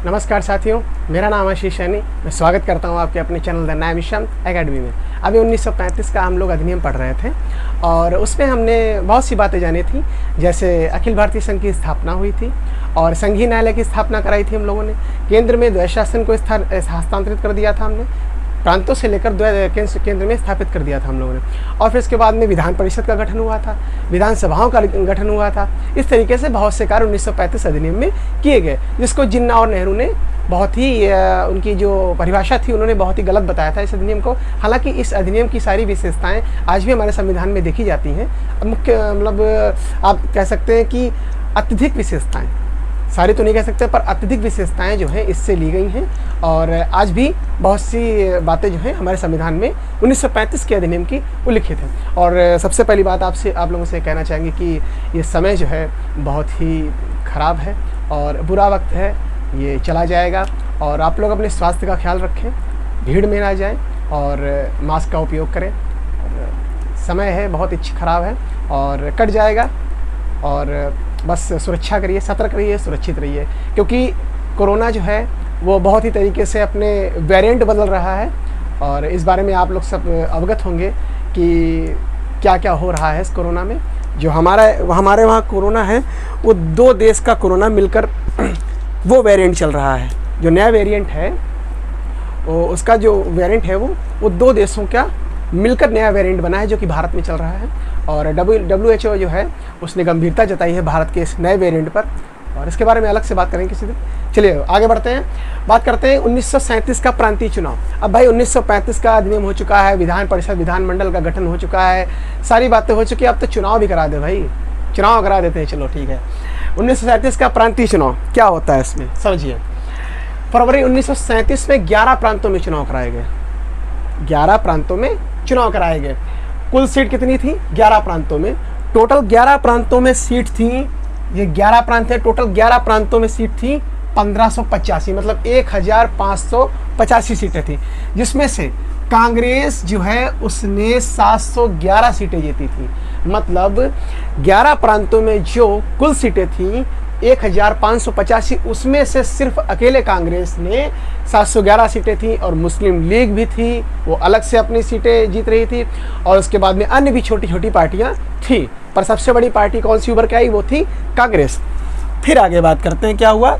नमस्कार साथियों, मेरा नाम आशीष सैनी। मैं स्वागत करता हूं आपके अपने चैनल द नया मिशन एकेडमी में। अभी 1935 का हम लोग अधिनियम पढ़ रहे थे और उसमें हमने बहुत सी बातें जानी थी। जैसे अखिल भारतीय संघ की स्थापना हुई थी और संघीय न्यायालय की स्थापना कराई थी हम लोगों ने। केंद्र में द्वैध शासन को हस्तांतरित कर दिया था हमने, प्रांतों से लेकर केंद्र में स्थापित कर दिया था हम लोगों ने। और फिर इसके बाद में विधान परिषद का गठन हुआ था, विधानसभाओं का गठन हुआ था। इस तरीके से बहुत से कार्य 1935 अधिनियम में किए गए, जिसको जिन्ना और नेहरू ने बहुत ही उनकी जो परिभाषा थी उन्होंने बहुत ही गलत बताया था इस अधिनियम को। हालांकि इस अधिनियम की सारी विशेषताएं आज भी हमारे संविधान में देखी जाती हैं। मुख्य आप कह सकते हैं कि अत्यधिक विशेषताएँ, सारी तो नहीं कह सकते, पर अत्यधिक विशेषताएं जो हैं इससे ली गई हैं। और आज भी बहुत सी बातें जो हैं हमारे संविधान में 1935 के अधिनियम की उल्लिखित है। और सबसे पहली बात आप लोगों से कहना चाहेंगे कि ये समय जो है बहुत ही ख़राब है और बुरा वक्त है, ये चला जाएगा। और आप लोग अपने स्वास्थ्य का ख्याल रखें, भीड़ में ना जाएँ और मास्क का उपयोग करें। और समय है बहुत ही ख़राब है और कट जाएगा। और बस सुरक्षा करिए, सतर्क रहिए, सुरक्षित रहिए, क्योंकि कोरोना जो है वो बहुत ही तरीके से अपने वेरिएंट बदल रहा है। और इस बारे में आप लोग सब अवगत होंगे कि क्या क्या हो रहा है इस कोरोना में। जो हमारे वहाँ कोरोना है वो 2 देश का कोरोना मिलकर वो वेरिएंट चल रहा है। जो नया वेरिएंट है वो उसका जो वेरिएंट है वो 2 देशों का मिलकर नया वेरिएंट बना है जो कि भारत में चल रहा है। और WHO जो है उसने गंभीरता जताई है भारत के इस नए वेरिएंट पर, और इसके बारे में अलग से बात करेंगे किसी दिन। चलिए आगे बढ़ते हैं, बात करते हैं 1937 का प्रांतीय चुनाव। अब भाई 1935 का अधिनियम हो चुका है, विधान परिषद विधानमंडल का गठन हो चुका है, सारी बातें हो चुकी है। अब तो चुनाव भी करा दे भाई, चुनाव करा देते हैं। चलो ठीक है, 1937 का प्रांतीय चुनाव क्या होता है इसमें समझिए। फरवरी 1937 में 11 प्रांतों में चुनाव कराए गए। 11 प्रांतों में चुनाव कराए गए। कुल सीट कितनी थी? 11 प्रांतों में। टोटल 11 प्रांतों में सीट थी, ये 11 प्रांत है, टोटल 11 प्रांतों में सीट थी 1585, मतलब 1585 सीटें थी, जिसमें से कांग्रेस जो है उसने 711 सीटें जीती थी। मतलब 11 प्रांतों में जो कुल सीटें थी 1585, उसमें से सिर्फ अकेले कांग्रेस ने 711 सीटें थी। और मुस्लिम लीग भी थी, वो अलग से अपनी सीटें जीत रही थी। और उसके बाद में अन्य भी छोटी छोटी पार्टियां थी, पर सबसे बड़ी पार्टी कौन सी उभर के आई? वो थी कांग्रेस। फिर आगे बात करते हैं क्या हुआ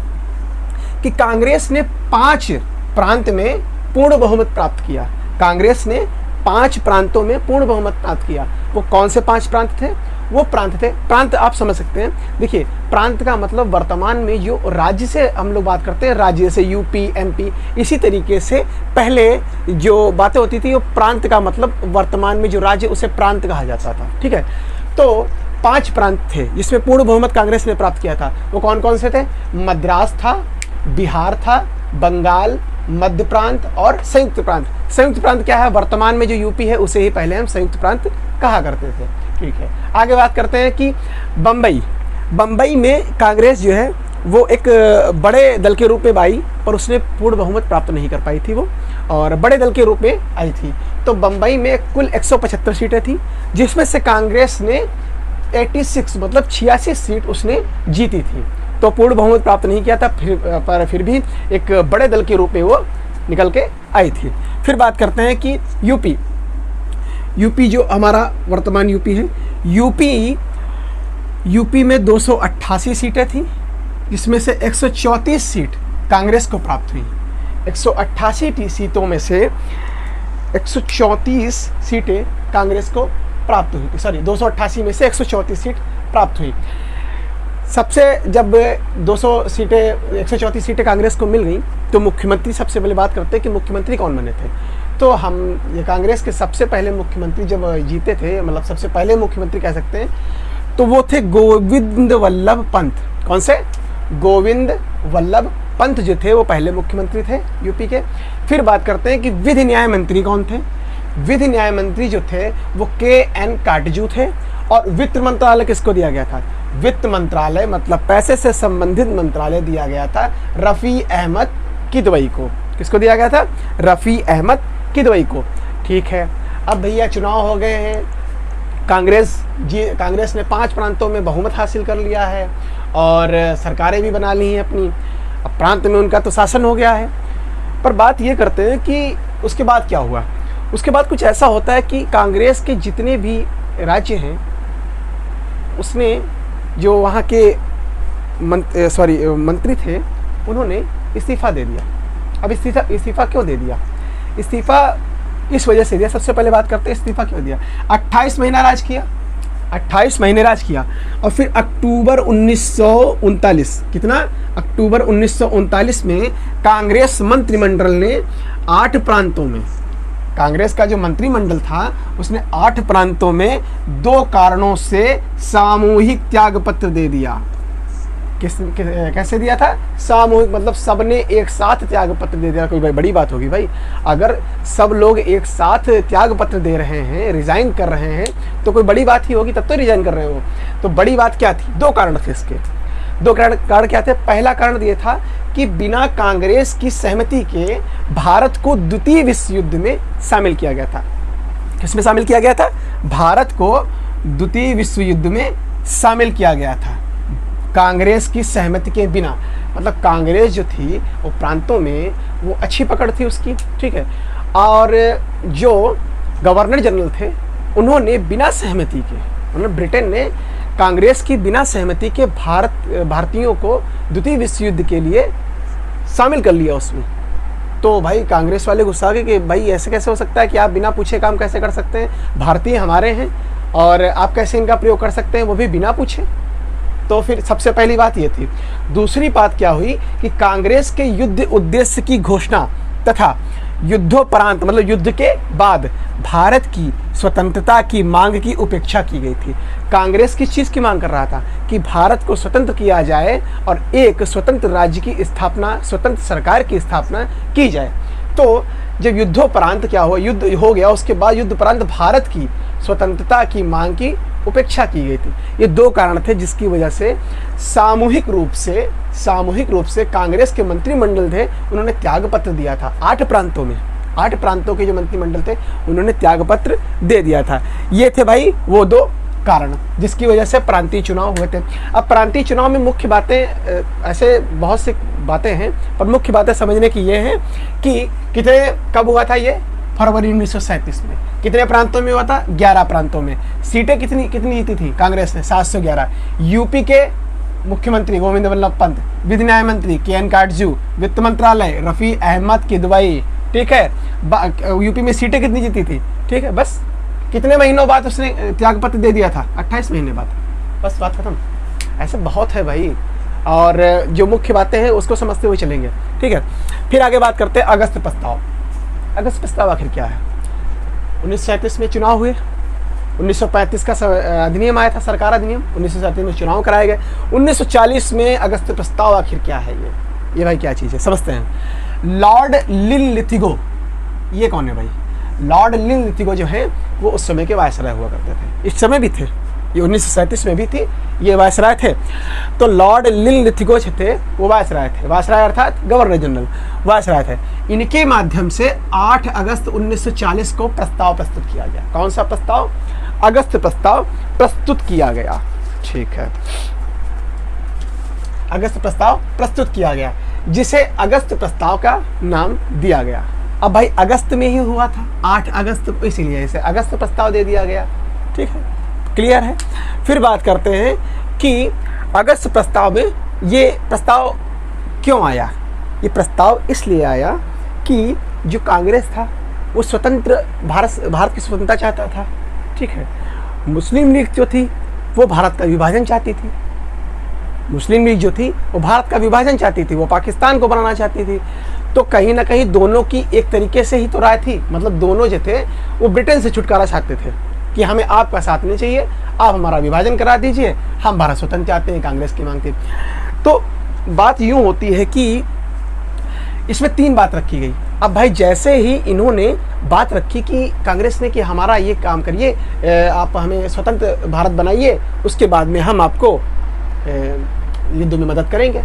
कि कांग्रेस ने 5 प्रांत में पूर्ण बहुमत प्राप्त किया। कांग्रेस ने 5 प्रांतों में पूर्ण बहुमत प्राप्त किया। वो कौन से 5 प्रांत थे? वो प्रांत थे, प्रांत आप समझ सकते हैं। देखिए, प्रांत का मतलब वर्तमान में जो राज्य से हम लोग बात करते हैं, राज्य से यूपी, MP, इसी तरीके से पहले जो बातें होती थी वो प्रांत का मतलब वर्तमान में जो राज्य उसे प्रांत कहा जाता था। ठीक है, तो 5 प्रांत थे जिसमें पूर्ण बहुमत कांग्रेस ने प्राप्त किया था। वो कौन कौन से थे? मद्रास था, बिहार था, बंगाल, मध्य प्रांत और संयुक्त प्रांत। संयुक्त प्रांत क्या है? वर्तमान में जो यूपी है उसे ही पहले हम संयुक्त प्रांत कहा करते थे। ठीक है, आगे बात करते हैं कि बम्बई में कांग्रेस जो है वो एक बड़े दल के रूप में आई, पर उसने पूर्ण बहुमत प्राप्त नहीं कर पाई थी वो, और बड़े दल के रूप में आई थी। तो बम्बई में कुल 175 सीटें थी, जिसमें से कांग्रेस ने 86 मतलब 86 सीट उसने जीती थी। तो पूर्ण बहुमत प्राप्त नहीं किया था, पर फिर भी एक बड़े दल के रूप में वो निकल के आई थी। फिर बात करते हैं कि यूपी जो हमारा वर्तमान यूपी है, यूपी में 288 सीटें थी, जिसमें से 134 सीट कांग्रेस को प्राप्त हुई। 188 सीटों में से 134 सीटें कांग्रेस को प्राप्त हुई, सॉरी 288 में से 134 सीट प्राप्त हुई। सबसे जब 134 सीटें कांग्रेस को मिल गई तो मुख्यमंत्री, सबसे पहले बात करते हैं कि मुख्यमंत्री कौन बने थे। तो हम ये कांग्रेस के सबसे पहले मुख्यमंत्री जब जीते थे, मतलब सबसे पहले मुख्यमंत्री कह सकते हैं, तो वो थे गोविंद वल्लभ पंत। कौन से? गोविंद वल्लभ पंत जो थे वो पहले मुख्यमंत्री थे यूपी के। फिर बात करते हैं कि विधि न्याय मंत्री कौन थे। विधि न्याय मंत्री जो थे वो KN काटजू थे। और वित्त मंत्रालय किसको दिया गया था? वित्त मंत्रालय मतलब पैसे से संबंधित मंत्रालय दिया गया था रफ़ी अहमद किदवई को। किसको दिया गया था? रफ़ी अहमद किदवई को। ठीक है, अब भैया चुनाव हो गए हैं, कांग्रेस ने 5 प्रांतों में बहुमत हासिल कर लिया है और सरकारें भी बना ली हैं अपनी। अब प्रांत में उनका तो शासन हो गया है। पर बात ये करते हैं कि उसके बाद क्या हुआ। उसके बाद कुछ ऐसा होता है कि कांग्रेस के जितने भी राज्य हैं उसने जो वहाँ के मंत्री थे उन्होंने इस्तीफ़ा दे दिया। अब इस्तीफ़ा क्यों दे दिया? इस्तीफ़ा इस वजह से दिया, सबसे पहले बात करते हैं इस्तीफ़ा क्यों दिया। 28 महीना राज किया, 28 महीने राज किया और फिर अक्टूबर 1939, कितना, अक्टूबर 1939 में कांग्रेस मंत्रिमंडल ने 8 प्रांतों में, कांग्रेस का जो मंत्रिमंडल था उसने 8 प्रांतों में 2 कारणों से सामूहिक त्यागपत्र दे दिया। कैसे दिया था? सामूहिक, मतलब सबने एक साथ त्यागपत्र दे दिया। कोई बड़ी बात होगी भाई, अगर सब लोग एक साथ त्यागपत्र दे रहे हैं, रिजाइन कर रहे हैं, तो कोई बड़ी बात ही होगी, तब तो रिजाइन कर रहे हो। तो बड़ी बात क्या थी? 2 कारण थे इसके। 2 कारण क्या थे? पहला कारण ये था कि बिना कांग्रेस की सहमति के भारत को द्वितीय विश्व युद्ध में शामिल किया गया था। किसमें शामिल किया गया था? भारत को द्वितीय विश्व युद्ध में शामिल किया गया था कांग्रेस की सहमति के बिना। मतलब कांग्रेस जो थी वो प्रांतों में वो अच्छी पकड़ थी उसकी, ठीक है। और जो गवर्नर जनरल थे उन्होंने बिना सहमति के, मतलब ब्रिटेन ने कांग्रेस की बिना सहमति के भारतीयों को द्वितीय विश्व युद्ध के लिए शामिल कर लिया उसमें। तो भाई कांग्रेस वाले गुस्सा गए कि भाई ऐसे कैसे हो सकता है कि आप बिना पूछे काम कैसे कर सकते हैं, भारतीय हमारे हैं और आप कैसे इनका प्रयोग कर सकते हैं, वो भी बिना पूछे। तो फिर सबसे पहली बात ये थी। दूसरी बात क्या हुई कि कांग्रेस के युद्ध उद्देश्य की घोषणा तथा युद्धोपरांत, मतलब युद्ध के बाद भारत की स्वतंत्रता की मांग की उपेक्षा की गई थी। कांग्रेस किस चीज़ की मांग कर रहा था? कि भारत को स्वतंत्र किया जाए और एक स्वतंत्र राज्य की स्थापना, स्वतंत्र सरकार की स्थापना की जाए। तो जब युद्धोपरांत क्या हुआ, युद्ध हो गया, उसके बाद युद्धोपरांत भारत की स्वतंत्रता की मांग की उपेक्षा की गई थी। ये 2 कारण थे जिसकी वजह से सामूहिक रूप से कांग्रेस के मंत्रिमंडल थे उन्होंने त्यागपत्र दिया था। 8 प्रांतों में, 8 प्रांतों के जो मंत्रिमंडल थे उन्होंने त्यागपत्र दे दिया था। ये थे भाई वो 2 कारण जिसकी वजह से प्रांतीय चुनाव हुए थे। अब प्रांतीय चुनाव में मुख्य बातें, ऐसे बहुत सी बातें हैं पर मुख्य बातें समझने की ये हैं कि कितने, कब हुआ था ये? फरवरी 1937 में। कितने प्रांतों में हुआ था? 11 प्रांतों में। सीटें कितनी जीती थी कांग्रेस ने? 711। यूपी के मुख्यमंत्री गोविंद वल्लभ पंत, विधि न्याय मंत्री KN काटजू, वित्त मंत्रालय रफ़ी अहमद किदवई, ठीक है। यूपी में सीटें कितनी जीती थी? ठीक है, बस कितने महीनों बाद उसने त्यागपत्र दे दिया था? 28 महीने बाद, बस बात खत्म। ऐसे बहुत है भाई, और जो मुख्य बातें हैं उसको समझते हुए चलेंगे, ठीक है। फिर आगे बात करते हैं अगस्त प्रस्ताव। अगस्त प्रस्ताव आखिर क्या है? 1937 में चुनाव हुए, 1935 का अधिनियम आया था, सरकार अधिनियम, 1937 में चुनाव कराए गए। 1940 में अगस्त प्रस्ताव आखिर क्या है? ये भाई क्या चीज़ है, समझते हैं। लॉर्ड लिनलिथिगो, ये कौन है भाई? लॉर्ड लिनलिथिगो जो है वो उस समय के वायसराय हुआ करते थे, इस समय भी थे, ये 1937 में भी थी, ये वायसराय थे। तो लॉर्ड लिनलिथिगो थे वो वायसराय थे, वायसराय अर्थात गवर्नर जनरल, वायसराय थे। इनके माध्यम से 8 अगस्त 1940 को प्रस्ताव प्रस्तुत किया गया। कौन सा प्रस्ताव? अगस्त प्रस्ताव प्रस्तुत किया गया, ठीक है। अगस्त प्रस्ताव प्रस्तुत किया गया जिसे अगस्त प्रस्ताव का नाम दिया गया। अब भाई अगस्त में ही हुआ था, 8 अगस्त, इसीलिए इसे अगस्त प्रस्ताव दे दिया गया, ठीक है, क्लियर है। फिर बात करते हैं कि अगस्त प्रस्ताव में ये प्रस्ताव क्यों आया। ये प्रस्ताव इसलिए आया कि जो कांग्रेस था वो स्वतंत्र भारत की स्वतंत्रता चाहता था, ठीक है। मुस्लिम लीग जो थी वो भारत का विभाजन चाहती थी, मुस्लिम लीग जो थी वो भारत का विभाजन चाहती थी, वो पाकिस्तान को बनाना चाहती थी। तो कहीं ना कहीं दोनों की एक तरीके से ही तो राय थी, मतलब दोनों जो थे वो ब्रिटेन से छुटकारा चाहते थे कि हमें आपका साथ नहीं चाहिए, आप हमारा विभाजन करा दीजिए, हम भारत स्वतंत्र चाहते हैं, कांग्रेस की मांग थी। तो बात यूँ होती है कि इसमें 3 बात रखी गई। अब भाई जैसे ही इन्होंने बात रखी कि कांग्रेस ने कि हमारा ये काम करिए, आप हमें स्वतंत्र भारत बनाइए, उसके बाद में हम आपको युद्ध में मदद करेंगे,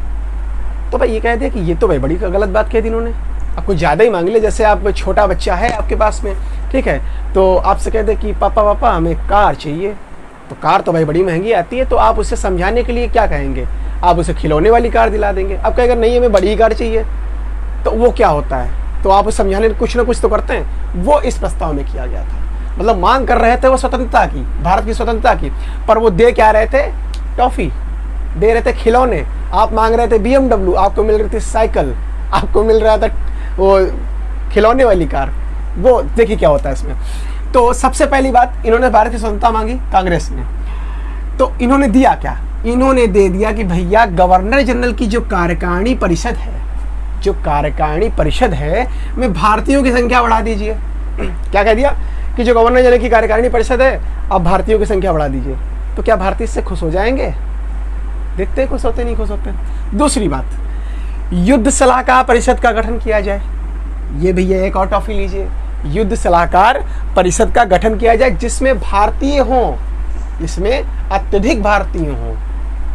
तो भाई ये कह दिया कि ये तो भाई बड़ी गलत बात कह दी इन्होंने। अब कुछ ज़्यादा ही मांग ले, जैसे आप छोटा बच्चा है आपके पास में, ठीक है, तो आपसे कह दे कि पापा हमें कार चाहिए, तो कार तो भाई बड़ी महंगी आती है, तो आप उसे समझाने के लिए क्या कहेंगे? आप उसे खिलौने वाली कार दिला देंगे। अब कहेगा नहीं हमें बड़ी कार चाहिए, तो वो क्या होता है, तो आप उसे समझाने कुछ ना कुछ तो करते हैं। वो इस प्रस्ताव में किया गया था, मतलब मांग कर रहे थे वो स्वतंत्रता की, भारत की स्वतंत्रता की, पर वो दे क्या रहे थे, टॉफी दे रहे थे, खिलौने। आप मांग रहे थे BMW, आपको मिल रही थी साइकिल, आपको मिल रहा था वो खिलौने वाली कार। वो देखिए क्या होता है इसमें। तो सबसे पहली बात, इन्होंने भारत की स्वतंत्रता मांगी कांग्रेस ने, तो इन्होंने दिया क्या, इन्होंने दे दिया कि भैया गवर्नर जनरल की जो कार्यकारिणी परिषद है, जो कार्यकारिणी परिषद है में भारतीयों की संख्या बढ़ा दीजिए। क्या कह दिया कि जो गवर्नर जनरल की कार्यकारिणी परिषद है अब भारतीयों की संख्या बढ़ा दीजिए। तो क्या भारतीय इससे खुश हो जाएंगे? देखते खुश होते नहीं खुश होते। दूसरी बात, युद्ध सलाहकार परिषद का गठन किया जाए। ये भैया एक और टॉफी लीजिए, युद्ध सलाहकार परिषद का गठन किया जाए जिसमें भारतीय हों, इसमें अत्यधिक भारतीय हों।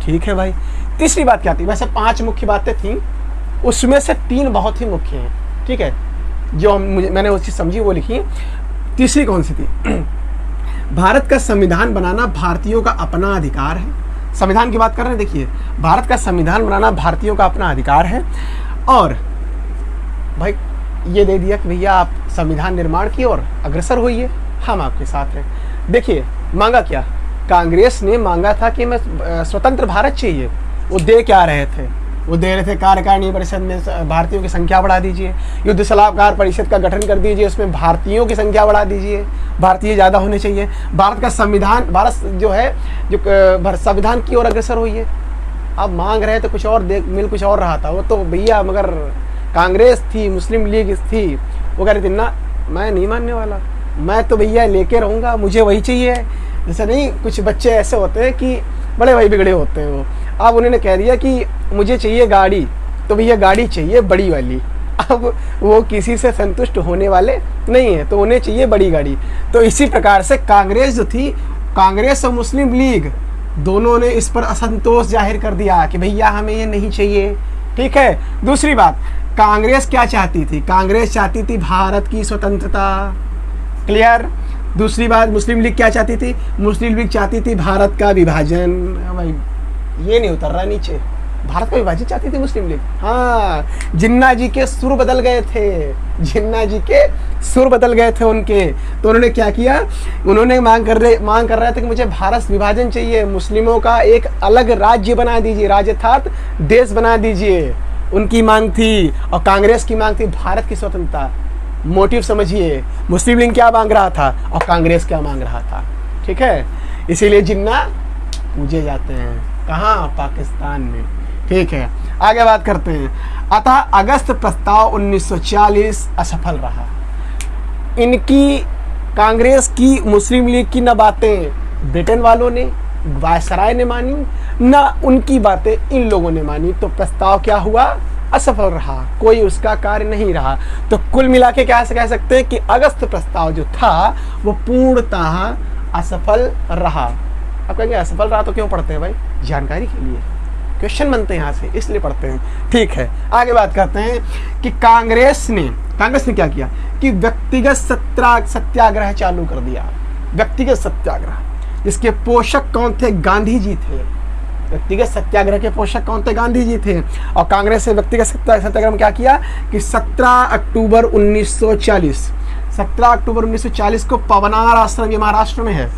ठीक है भाई। तीसरी बात क्या थी, वैसे 5 मुख्य बातें थी, उसमें से 3 बहुत ही मुख्य हैं। ठीक है, जो मैंने वो चीज़ समझी वो लिखी। तीसरी कौन सी थी, भारत का संविधान बनाना भारतीयों का अपना अधिकार है। संविधान की बात कर रहे हैं, देखिए भारत का संविधान बनाना भारतीयों का अपना अधिकार है। और भाई ये दे दिया कि भैया आप संविधान निर्माण की ओर अग्रसर होइए, हम आपके साथ हैं। देखिए मांगा क्या, कांग्रेस ने मांगा था कि मैं स्वतंत्र भारत चाहिए। वो दे क्या रहे थे, वो दे रहे थे कार्यकारिणी परिषद में भारतीयों की संख्या बढ़ा दीजिए, युद्ध सलाहकार परिषद का गठन कर दीजिए, उसमें भारतीयों की संख्या बढ़ा दीजिए, भारतीय ज़्यादा होने चाहिए, भारत का संविधान, भारत जो है जो संविधान की ओर अग्रसर होइए। अब मांग रहे तो कुछ और मिल कुछ और रहा था। वो तो भैया मगर कांग्रेस थी, मुस्लिम लीग थी, वो कह रही थी ना मैं नहीं मानने वाला, मैं तो भैया लेके रहूँगा, मुझे वही चाहिए। जैसे नहीं कुछ बच्चे ऐसे होते हैं कि बड़े भाई बिगड़े होते हैं वो, अब उन्होंने कह दिया कि मुझे चाहिए गाड़ी, तो भैया गाड़ी चाहिए बड़ी वाली। अब वो किसी से संतुष्ट होने वाले नहीं है, तो उन्हें चाहिए बड़ी गाड़ी। तो इसी प्रकार से कांग्रेस जो थी, कांग्रेस और मुस्लिम लीग दोनों ने इस पर असंतोष जाहिर कर दिया कि भैया हमें ये नहीं चाहिए। ठीक है। दूसरी बात, कांग्रेस क्या चाहती थी, कांग्रेस चाहती थी भारत की स्वतंत्रता। क्लियर। दूसरी बात, मुस्लिम लीग क्या चाहती थी, मुस्लिम लीग चाहती थी भारत का विभाजन। भाई ये नहीं उतर रहा नीचे, भारत का विभाजन चाहती थी मुस्लिम लीग। हाँ, जिन्ना जी के सुर बदल गए थे, जिन्ना जी के सुर बदल गए थे उनके। तो उन्होंने क्या किया, उन्होंने मांग कर रहे थे कि मुझे भारत विभाजन चाहिए, मुस्लिमों का एक अलग राज्य बना दीजिए, राज्य था देश बना दीजिए, उनकी मांग थी। और कांग्रेस की मांग थी भारत की स्वतंत्रता। मोटिव समझिए, मुस्लिम लीग क्या मांग रहा था और कांग्रेस क्या मांग रहा था। ठीक है, इसीलिए जिन्ना पूजे जाते हैं कहाँ, पाकिस्तान में। ठीक है, आगे बात करते हैं। अतः अगस्त प्रस्ताव 1940 असफल रहा। इनकी कांग्रेस की, मुस्लिम लीग की न बातें ब्रिटेन वालों ने, वायसराय ने मानी, न उनकी बातें इन लोगों ने मानी। तो प्रस्ताव क्या हुआ, असफल रहा, कोई उसका कार्य नहीं रहा। तो कुल मिला के क्या कह सकते हैं कि अगस्त प्रस्ताव जो था वो पूर्णतः असफल रहा। अब कहेंगे असफल रहा तो क्यों पढ़ते हैं भाई, जानकारी के लिए, क्वेश्चन बनते हैं यहाँ से इसलिए पढ़ते हैं। ठीक है, आगे बात करते हैं कि कांग्रेस ने क्या किया कि व्यक्तिगत सत्याग्रह चालू कर दिया। व्यक्तिगत सत्याग्रह, जिसके पोषक कौन थे, गांधी जी थे। व्यक्तिगत सत्याग्रह के पोषक कौन थे, गांधी जी थे। और कांग्रेस ने व्यक्तिगत सत्याग्रह में क्या किया कि 17 अक्टूबर 1940 को पवनार आश्रम, ये महाराष्ट्र में है,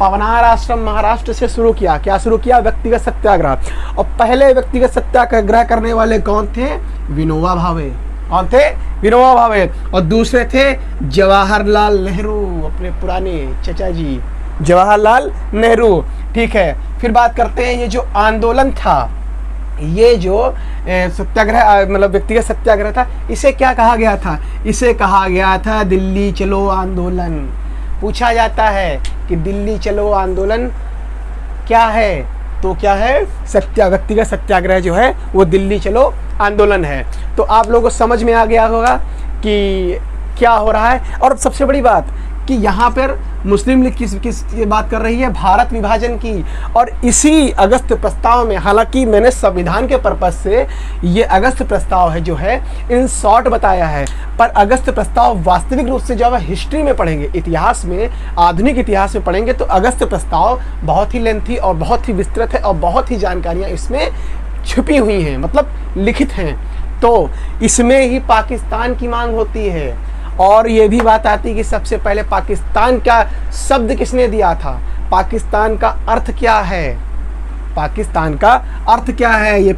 पवनार आश्रम महाराष्ट्र से शुरू किया। क्या शुरू किया, व्यक्तिगत सत्याग्रह। और पहले व्यक्तिगत सत्याग्रह करने वाले कौन थे, विनोबा भावे। कौन थे, विनोबा भावे। और दूसरे थे जवाहरलाल नेहरू, अपने पुराने चचा जी जवाहरलाल नेहरू। ठीक है, फिर बात करते हैं ये जो आंदोलन था, ये जो सत्याग्रह मतलब व्यक्तिगत सत्याग्रह था, इसे क्या कहा गया था, इसे कहा गया था दिल्ली चलो आंदोलन। पूछा जाता है कि दिल्ली चलो आंदोलन क्या है, तो क्या है, व्यक्तिगत सत्याग्रह जो है वो दिल्ली चलो आंदोलन है। तो आप लोगों को समझ में आ गया होगा कि क्या हो रहा है। और सबसे बड़ी बात कि यहाँ पर मुस्लिम लीग किस बात कर रही है, भारत विभाजन की। और इसी अगस्त प्रस्ताव में, हालांकि मैंने संविधान के पर्पज से ये अगस्त प्रस्ताव है जो है इन शॉर्ट बताया है, पर अगस्त प्रस्ताव वास्तविक रूप से जब हिस्ट्री में पढ़ेंगे, इतिहास में, आधुनिक इतिहास में पढ़ेंगे, तो अगस्त प्रस्ताव बहुत ही लेंथी और बहुत ही विस्तृत है और बहुत ही जानकारियाँ इसमें छुपी हुई हैं, मतलब लिखित हैं। तो इसमें ही पाकिस्तान की मांग होती है। और ये भी बात आती है कि सबसे पहले पाकिस्तान का शब्द किसने दिया था, पाकिस्तान का अर्थ क्या है, पाकिस्तान का अर्थ क्या है, ये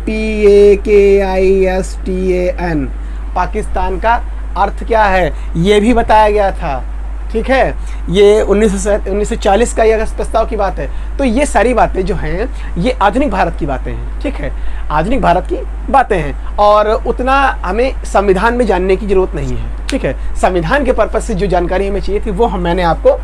PAKISTAN, पाकिस्तान का अर्थ क्या है ये भी बताया गया था। ठीक है, ये 1940 का यह प्रस्ताव की बात है। तो ये सारी बातें जो हैं ये आधुनिक भारत की बातें हैं। ठीक है, आधुनिक भारत की बातें हैं और उतना हमें संविधान में जानने की जरूरत नहीं है। ठीक है, संविधान के पर्पज से जो जानकारी हमें चाहिए थी वो मैंने आपको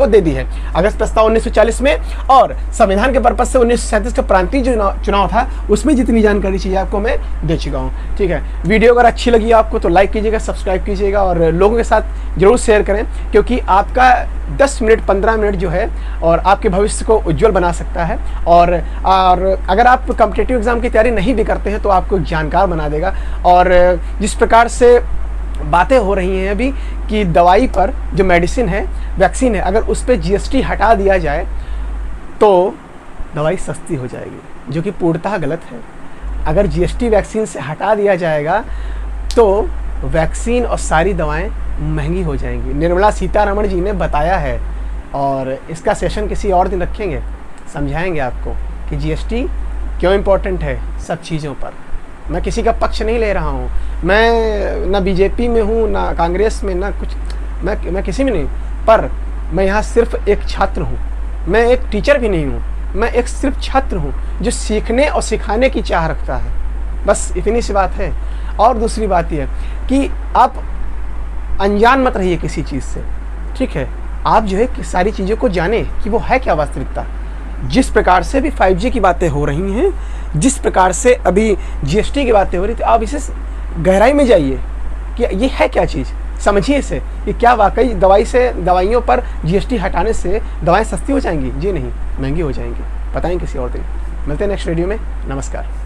दे दी है। अगस्त प्रस्ताव 1940 में और संविधान के पर्पज से 1937 का प्रांतीय जो चुनाव था उसमें जितनी जानकारी चाहिए आपको मैं दे चुका हूँ। ठीक है, वीडियो अगर अच्छी लगी आपको तो लाइक कीजिएगा, सब्सक्राइब कीजिएगा और लोगों के साथ जरूर शेयर करें, क्योंकि आपका 10 मिनट 15 मिनट जो है और आपके भविष्य को उज्जवल बना सकता है। और अगर आप कॉम्पिटिटिव एग्जाम की तैयारी नहीं भी करते हैं तो आपको जानकार बना देगा। और जिस प्रकार से बातें हो रही हैं अभी कि दवाई पर जो मेडिसिन है, वैक्सीन है, अगर उस पर GST हटा दिया जाए तो दवाई सस्ती हो जाएगी, जो कि पूर्णतः गलत है। अगर GST वैक्सीन से हटा दिया जाएगा तो वैक्सीन और सारी दवाएं महंगी हो जाएंगी। निर्मला सीतारमण जी ने बताया है और इसका सेशन किसी और दिन रखेंगे, समझाएंगे आपको कि GST क्यों इम्पोर्टेंट है सब चीज़ों पर। मैं किसी का पक्ष नहीं ले रहा हूँ, मैं ना बीजेपी में हूँ ना कांग्रेस में, ना कुछ, मैं किसी में नहीं, पर मैं यहाँ सिर्फ एक छात्र हूँ, मैं एक टीचर भी नहीं हूँ, मैं एक सिर्फ छात्र हूँ जो सीखने और सिखाने की चाह रखता है। बस इतनी सी बात है। और दूसरी बात यह कि आप अनजान मत रहिए किसी चीज़ से। ठीक है, आप जो है कि सारी चीज़ों को जाने कि वो है क्या वास्तविकता। जिस प्रकार से अभी 5G की बातें हो रही हैं, जिस प्रकार से अभी GST की बातें हो रही थी, आप इसे गहराई में जाइए कि ये है क्या चीज़, समझिए इसे कि क्या वाकई दवाइयों पर GST हटाने से दवाएं सस्ती हो जाएंगी। जी नहीं, महंगी हो जाएंगी। बताएं किसी और दिन। मिलते हैं नेक्स्ट वीडियो में। नमस्कार।